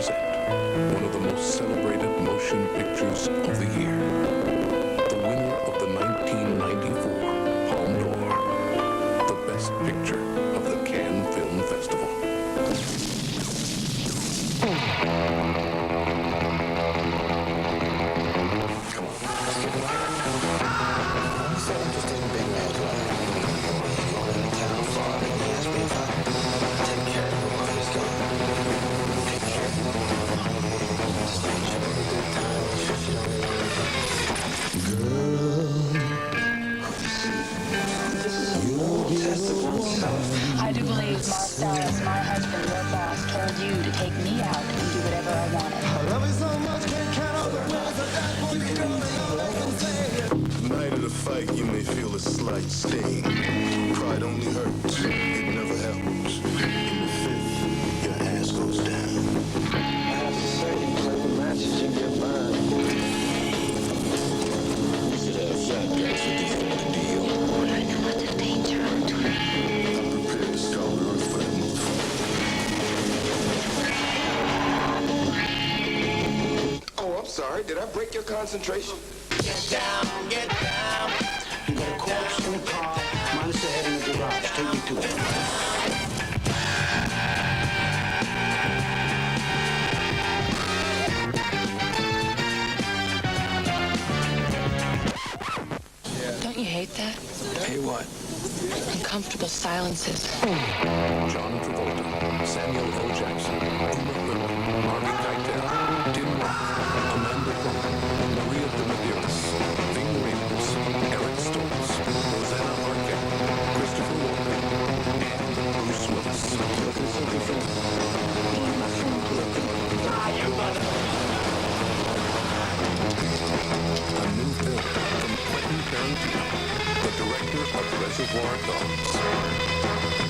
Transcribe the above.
present one of the most celebrated motion pictures of the year. The winner of the 1994 Palme d'Or, the best picture of the Cannes Film Festival. I do believe Mark Dallas, my husband, your boss, told you to take me out and do whatever I wanted. The night of the fight, you may feel a slight sting. Pride only hurts, it never helps. In the fifth, your ass goes down. I have to say, you play the matches, you get burned. We should have fat guys for this kind of deal. I know what the danger of doing. I'm prepared to scour the earth for that motherfucker. Oh, I'm sorry. Did I break your concentration? Get down. You got a corpse in the car, minus the head in the garage. Take me to it. Don't you hate that? Hey, what? Uncomfortable silences. John Travolta, Samuel L. Jackson, Uma Thurman, Harvey Keitel, Tim Roth, Amanda Plummer, Maria de Medeiros, Ving Rhames, Eric Stoltz, Rosanna Arquette, Christopher Walken, and Bruce Willis. A new film from Quentin Tarantino, the director of Reservoir Dogs.